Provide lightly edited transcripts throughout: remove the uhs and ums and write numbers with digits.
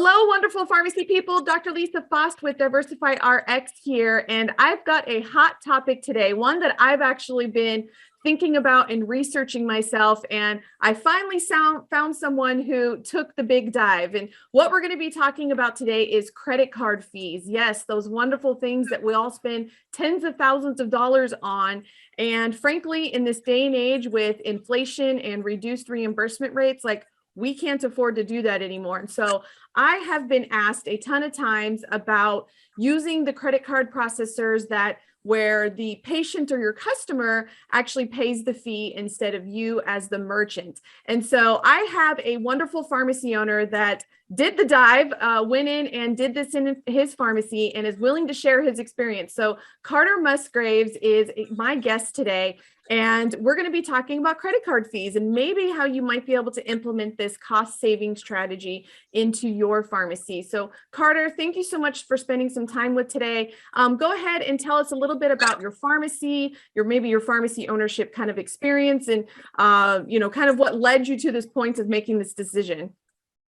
Hello, wonderful pharmacy people. Dr. Lisa Fost with Diversify RX here, and I've got a hot topic today, one that I've actually been thinking about and researching myself, and I finally found someone who took the big dive. And what we're going to be talking about today is credit card fees. Yes, those wonderful things that we all spend tens of thousands of dollars on. And frankly, in this day and age with inflation and reduced reimbursement rates, like, we can't afford to do that anymore. And so I have been asked a ton of times about using the credit card processors that where the patient or your customer actually pays the fee instead of you as the merchant. And so I have a wonderful pharmacy owner that did the dive, went in and did this in his pharmacy and is willing to share his experience. So Carter Musgraves is my guest today. And we're going to be talking about credit card fees and maybe how you might be able to implement this cost saving strategy into your pharmacy. So Carter, thank you so much for spending some time with today. Go ahead and tell us a little bit about your pharmacy, maybe your pharmacy ownership kind of experience and, kind of what led you to this point of making this decision.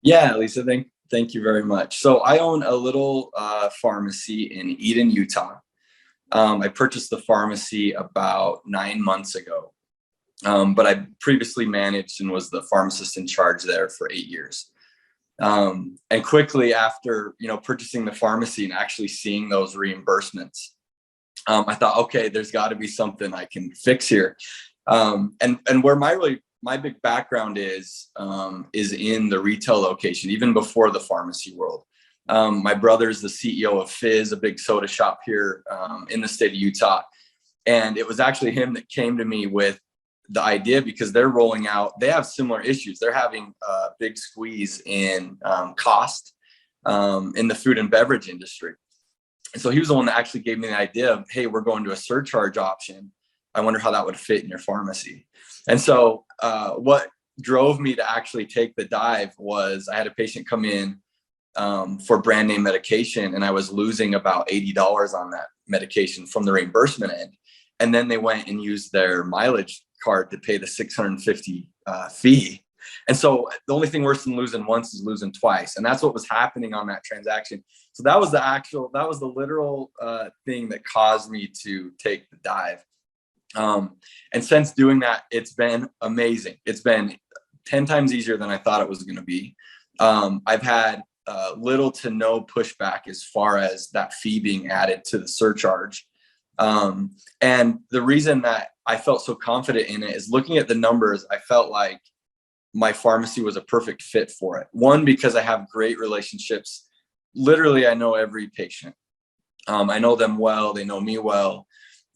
Yeah, Lisa, thank you very much. So I own a little pharmacy in Eden, Utah. I purchased the pharmacy about 9 months ago, but I previously managed and was the pharmacist in charge there for 8 years. And quickly after, purchasing the pharmacy and actually seeing those reimbursements, I thought, okay, there's got to be something I can fix here. And where my big background is in the retail location, even before the pharmacy world. My brother's the CEO of Fizz, a big soda shop here in the state of Utah. And it was actually him that came to me with the idea because they're rolling out, they have similar issues. They're having a big squeeze in cost in the food and beverage industry. And so he was the one that actually gave me the idea of, hey, we're going to a surcharge option. I wonder how that would fit in your pharmacy. And so what drove me to actually take the dive was I had a patient come in for brand name medication, and I was losing about $80 on that medication from the reimbursement end. And then they went and used their mileage card to pay the $650 fee. And so the only thing worse than losing once is losing twice. And that's what was happening on that transaction. So that was the literal thing that caused me to take the dive. And since doing that, it's been amazing. It's been 10 times easier than I thought it was going to be. I've had little to no pushback as far as that fee being added to the surcharge. And the reason that I felt so confident in it is looking at the numbers, I felt like my pharmacy was a perfect fit for it. One, because I have great relationships. Literally, I know every patient. I know them well. They know me well.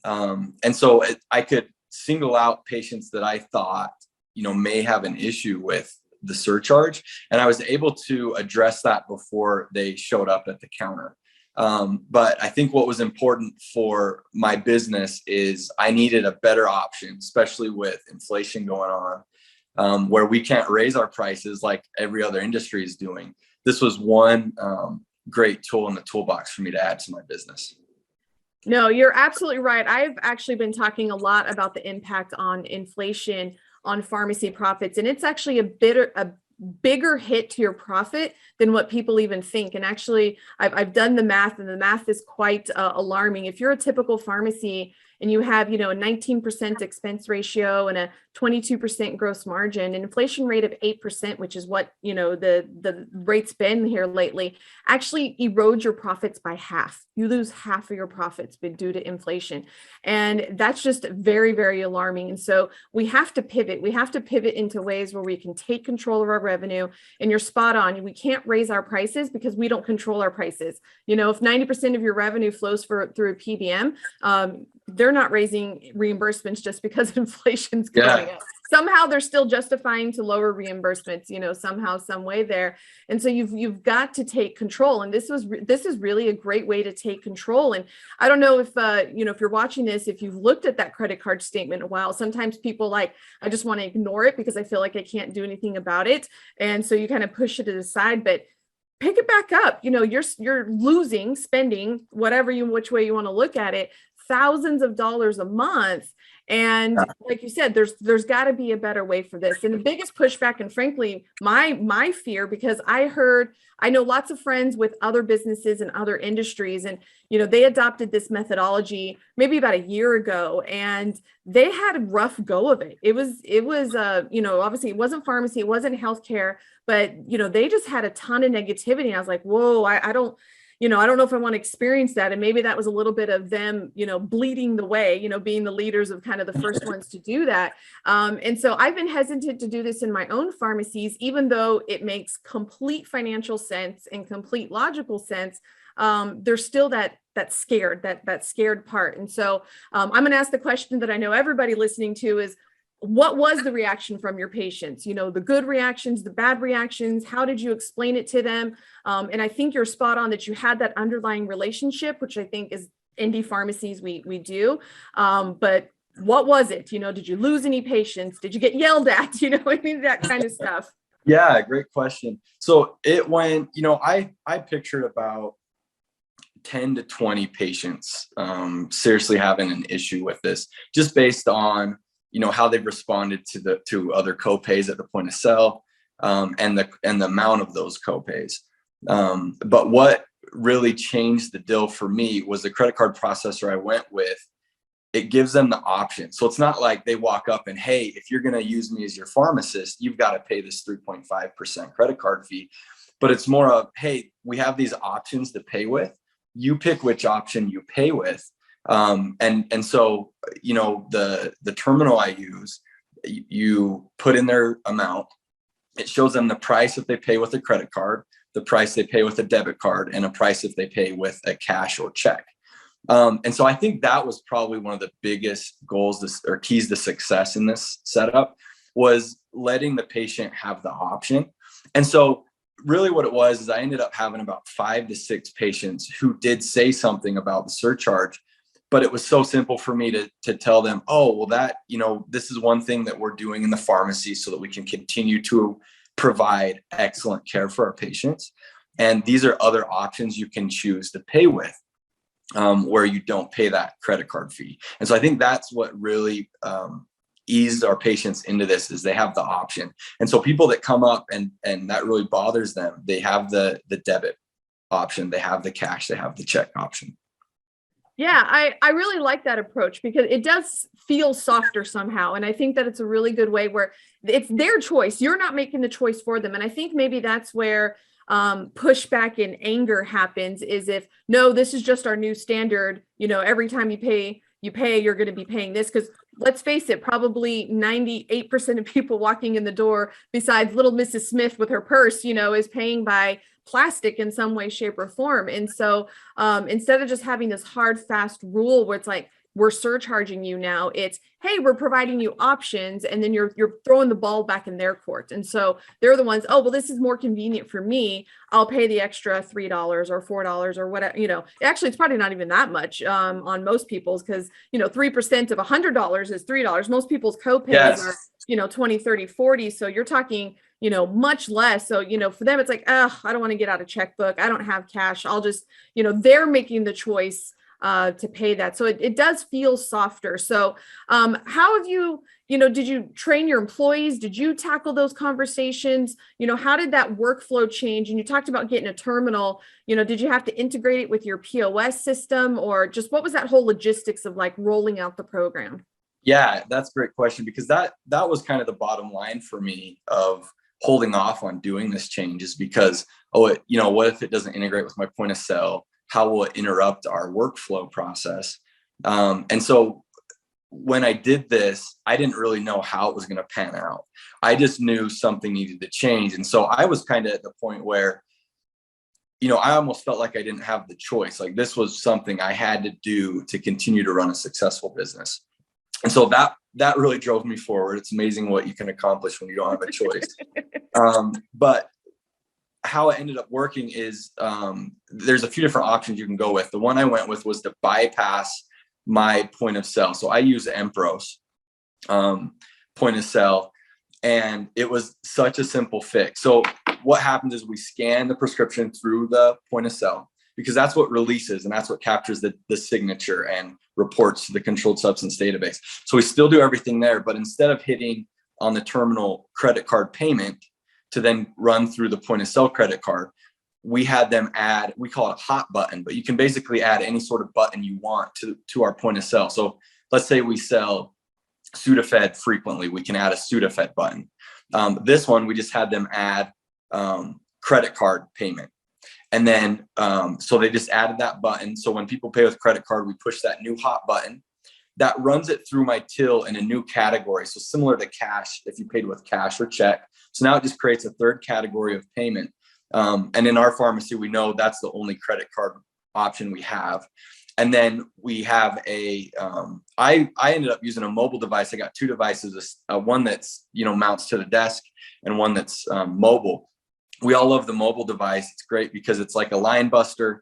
And so I could single out patients that I thought, may have an issue with the surcharge. And I was able to address that before they showed up at the counter. But I think what was important for my business is I needed a better option, especially with inflation going on, where we can't raise our prices like every other industry is doing. This was one great tool in the toolbox for me to add to my business. No, you're absolutely right. I've actually been talking a lot about the impact on inflation on pharmacy profits, and it's actually a bigger hit to your profit than what people even think. And actually, I've done the math, and the math is quite alarming. If you're a typical pharmacy and you have, a 19% expense ratio and a 22% gross margin, an inflation rate of 8%, which is what, the rate's been here lately, actually erode your profits by half. You lose half of your profits due to inflation. And that's just very, very alarming. And so we have to pivot. We have to pivot into ways where we can take control of our revenue. And you're spot on. We can't raise our prices because we don't control our prices. If 90% of your revenue flows through a PBM, they're not raising reimbursements just because inflation's going up. Somehow they're still justifying to lower reimbursements, somehow, some way there. And so you've got to take control. And this is really a great way to take control. And I don't know if, if you're watching this, if you've looked at that credit card statement in a while, sometimes people I just want to ignore it because I feel like I can't do anything about it. And so you kind of push it to the side, but pick it back up. You're losing, spending, which way you want to look at it, thousands of dollars a month. And like you said, there's got to be a better way for this. And the biggest pushback, and frankly, my fear, because I know lots of friends with other businesses and other industries, and they adopted this methodology maybe about a year ago, and they had a rough go of it. It was obviously it wasn't pharmacy, it wasn't healthcare, but they just had a ton of negativity. And I was like, whoa, I don't know if I want to experience that. And maybe that was a little bit of them, bleeding the way, being the leaders of kind of the first ones to do that. And so I've been hesitant to do this in my own pharmacies, even though it makes complete financial sense and complete logical sense. There's still that scared part. And so I'm going to ask the question that I know everybody listening to is, what was the reaction from your patients? The good reactions, the bad reactions, how did you explain it to them? And I think you're spot on that you had that underlying relationship, which I think is indie pharmacies, we do. But what was it? Did you lose any patients? Did you get yelled at? Any of that kind of stuff? Yeah, great question. So it went, I pictured about 10 to 20 patients seriously having an issue with this, just based on how they've responded to other copays at the point of sale, and the amount of those copays. But what really changed the deal for me was the credit card processor I went with. It gives them the option. So it's not like they walk up and, hey, if you're going to use me as your pharmacist, you've got to pay this 3.5% credit card fee. But it's more of, hey, we have these options to pay with. You pick which option you pay with. And so, the terminal I use, you put in their amount, it shows them the price if they pay with a credit card, the price they pay with a debit card, and a price if they pay with a cash or check. And so I think that was probably one of the biggest goals or keys to success in this setup, was letting the patient have the option. And so really what it was is I ended up having about 5 to 6 patients who did say something about the surcharge. But it was so simple for me to tell them, oh, well, this is one thing that we're doing in the pharmacy so that we can continue to provide excellent care for our patients. And these are other options you can choose to pay with, where you don't pay that credit card fee. And so I think that's what really eased our patients into this, is they have the option. And so people that come up and that really bothers them, they have the debit option, they have the cash, they have the check option. Yeah, I really like that approach, because it does feel softer somehow. And I think that it's a really good way where it's their choice. You're not making the choice for them. And I think maybe that's where pushback and anger happens, is if, no, this is just our new standard. Every time you pay, you're going to be paying this. Because let's face it, probably 98% of people walking in the door, besides little Mrs. Smith with her purse, is paying by plastic in some way, shape, or form. And so instead of just having this hard, fast rule where it's like, we're surcharging you now, it's, hey, we're providing you options, and then you're throwing the ball back in their court. And so they're the ones, oh, well, this is more convenient for me, I'll pay the extra $3 or $4 or whatever. Actually, it's probably not even that much on most people's, because 3% of $100 is $3. Most people's copays are 20, 30, 40. So you're talking much less. So, for them, it's like, oh, I don't want to get out a checkbook, I don't have cash, I'll just, they're making the choice to pay that. So it does feel softer. So how have you, did you train your employees? Did you tackle those conversations? How did that workflow change? And you talked about getting a terminal, did you have to integrate it with your POS system, or just what was that whole logistics of like rolling out the program? Yeah, that's a great question, because that was kind of the bottom line for me of holding off on doing this change, is because, what if it doesn't integrate with my point of sale? How will it interrupt our workflow process? And so when I did this, I didn't really know how it was going to pan out. I just knew something needed to change. And so I was kind of at the point where, I almost felt like I didn't have the choice. Like, this was something I had to do to continue to run a successful business. And so that really drove me forward. It's amazing what you can accomplish when you don't have a choice. But how it ended up working is there's a few different options you can go with. The one I went with was to bypass my point of sale. So I use Empros point of sale, and it was such a simple fix. So what happens is we scan the prescription through the point of sale. because that's what releases and that's what captures the signature and reports to the controlled substance database. So we still do everything there, but instead of hitting on the terminal credit card payment to then run through the point of sale credit card, we had them add, we call it a hot button, but you can basically add any sort of button you want to our point of sale. So let's say we sell Sudafed frequently, we can add a Sudafed button. This one, we just had them add credit card payment. And then, so they just added that button. So when people pay with credit card, we push that new hot button that runs it through my till in a new category. So similar to cash, if you paid with cash or check. So now it just creates a third category of payment. And in our pharmacy, we know that's the only credit card option we have. And then we have I ended up using a mobile device. I got two devices, one that's, mounts to the desk and one that's mobile. We all love the mobile device. It's great because it's like a line buster.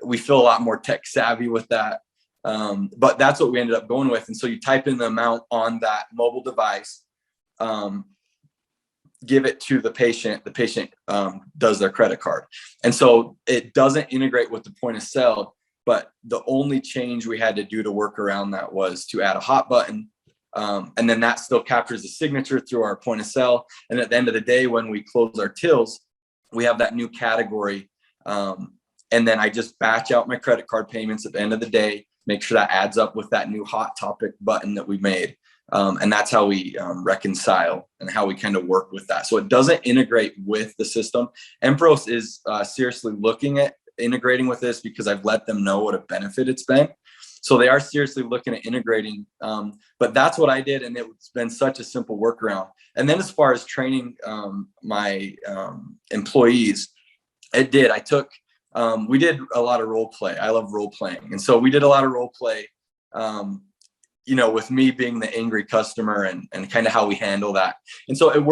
We feel a lot more tech savvy with that. But that's what we ended up going with. And so you type in the amount on that mobile device, give it to the patient does their credit card. And so it doesn't integrate with the point of sale, but the only change we had to do to work around that was to add a hot button. And then that still captures the signature through our point of sale. And at the end of the day, when we close our tills, we have that new category. And then I just batch out my credit card payments at the end of the day, make sure that adds up with that new hot topic button that we made. And that's how we reconcile and how we kind of work with that. So it doesn't integrate with the system. Empros is seriously looking at integrating with this because I've let them know what a benefit it's been. So they are seriously looking at integrating. But that's what I did. And it's been such a simple workaround. And then as far as training my employees, we did a lot of role play. I love role playing. And so we did a lot of role play, with me being the angry customer and kind of how we handle that. And so it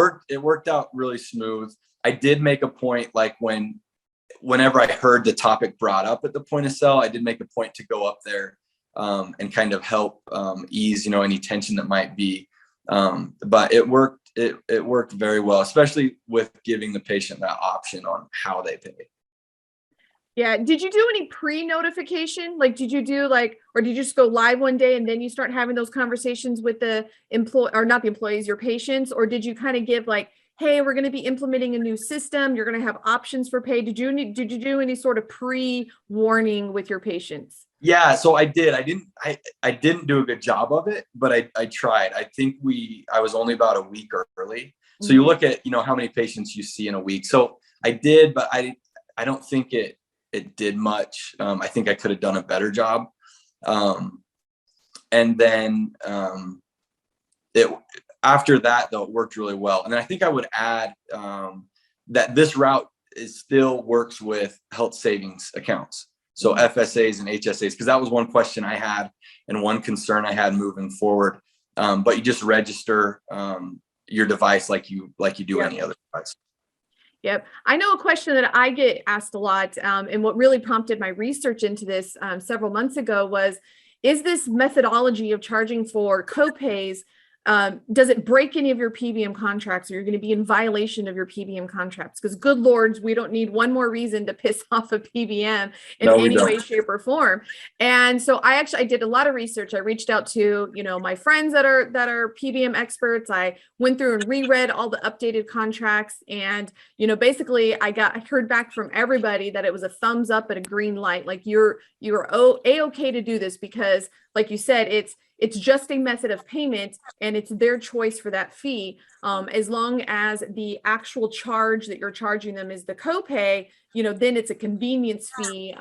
worked out really smooth. I did make a point, like whenever I heard the topic brought up at the point of sale, I did make a point to go up there and kind of help ease, any tension that might be. But it worked very well, especially with giving the patient that option on how they pay. Yeah. Did you do any pre-notification? Like, did you do or did you just go live one day and then you start having those conversations with the not the employees, your patients? Or did you kind of give hey, we're going to be implementing a new system. You're going to have options for pay. Did you do any sort of pre-warning with your patients? Yeah, so I did. I didn't do a good job of it, but I tried. I think I was only about a week early. So you look at, how many patients you see in a week. So I did, but I don't think it did much. I think I could have done a better job. And then after that, though, it worked really well. And then I think I would add that this route still works with health savings accounts. So FSAs and HSAs, because that was one question I had and one concern I had moving forward. But you just register your device like you do any other device. Yep. I know a question that I get asked a lot, and what really prompted my research into this several months ago was, is this methodology of charging for copays, does it break any of your PBM contracts, or you're going to be in violation of your PBM contracts? Because good Lord, we don't need one more reason to piss off a PBM in any way, shape, or form. And so I did a lot of research. I reached out to, my friends that are PBM experts. I went through and reread all the updated contracts. And, basically I heard back from everybody that it was a thumbs up and a green light. Like you're A-okay to do this because, like you said, it's just a method of payment and it's their choice for that fee. As long as the actual charge that you're charging them is the copay, then it's a convenience fee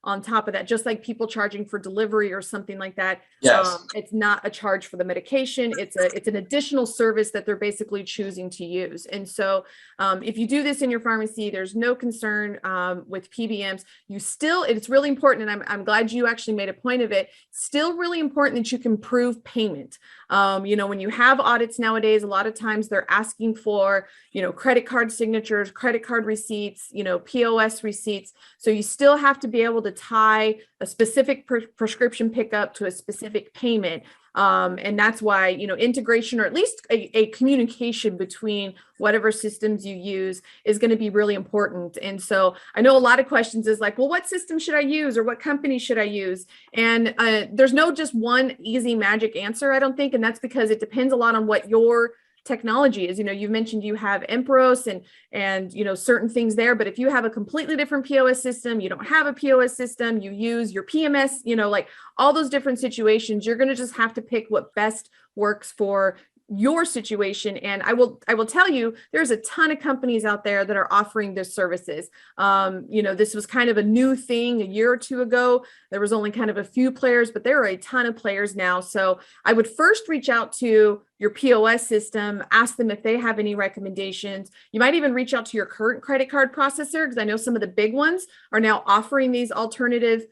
on top of that, just like people charging for delivery or something like that. Yes. It's not a charge for the medication. It's an additional service that they're basically choosing to use. And so if you do this in your pharmacy, there's no concern with PBMs. It's really important. And I'm glad you actually made a point of it. Still really important that you can prove payment. When you have audits nowadays, a lot of times they're asking for, credit card signatures, credit card receipts, POS receipts. So you still have to be able to tie a specific prescription pickup to a specific payment. And that's why, integration, or at least a communication between whatever systems you use, is going to be really important. And so I know a lot of questions is like, well, what system should I use, or what company should I use? And there's no just one easy magic answer, I don't think. And that's because it depends a lot on what your technology is. You mentioned you have Emperos and certain things there, but if you have a completely different POS system, you don't have a POS system, you use your PMS, like all those different situations, you're going to just have to pick what best works for your situation. And I will tell you, there's a ton of companies out there that are offering this services. This was kind of a new thing a year or two ago. There was only kind of a few players, but there are a ton of players now. So I would first reach out to your POS system, ask them if they have any recommendations. You might even reach out to your current credit card processor, because I know some of the big ones are now offering these alternative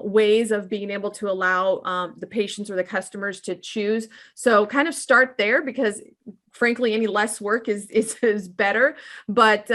ways of being able to allow the patients or the customers to choose. So kind of start there, because frankly, any less work is better. But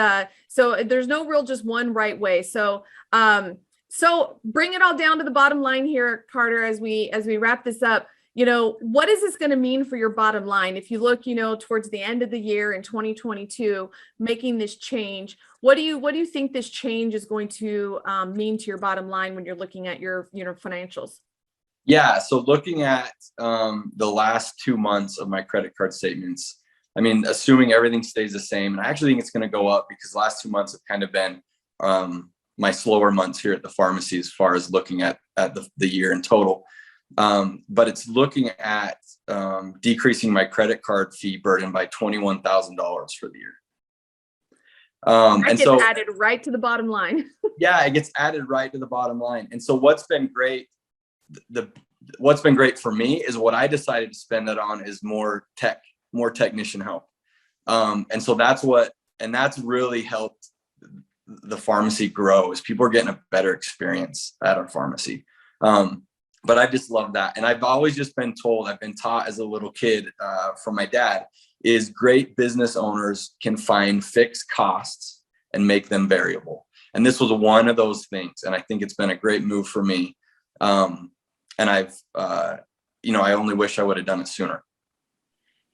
so there's no real just one right way. So bring it all down to the bottom line here, Carter, as we wrap this up. What is this going to mean for your bottom line? If you look, towards the end of the year in 2022, making this change, what do you think this change is going to mean to your bottom line when you're looking at your financials? Yeah. So looking at the last 2 months of my credit card statements, I mean, assuming everything stays the same, and I actually think it's going to go up, because the last 2 months have kind of been my slower months here at the pharmacy as far as looking at the year in total. But it's looking at decreasing my credit card fee burden by $21,000 for the year. That gets added right to the bottom line. Yeah, it gets added right to the bottom line. And so what's been great for me is what I decided to spend that on is more technician help. And so that's really helped the pharmacy grow, is people are getting a better experience at our pharmacy. But I just love that. And I've always just been told, I've been taught as a little kid from my dad, is great business owners can find fixed costs and make them variable. And this was one of those things. And I think it's been a great move for me. And I only wish I would have done it sooner.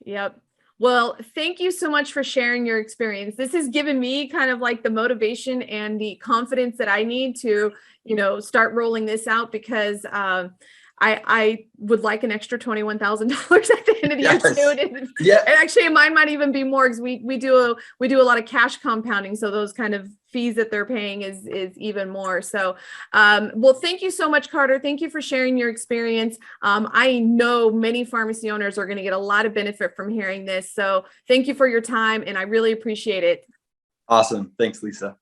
Yep. Well, thank you so much for sharing your experience. This has given me kind of like the motivation and the confidence that I need to, start rolling this out, because I would like an extra $21,000 at the end of the year too. Yeah. And actually mine might even be more, because we do a lot of cash compounding. So those kind of fees that they're paying is even more. So, well, thank you so much, Carter. Thank you for sharing your experience. I know many pharmacy owners are going to get a lot of benefit from hearing this. So thank you for your time, and I really appreciate it. Awesome. Thanks, Lisa.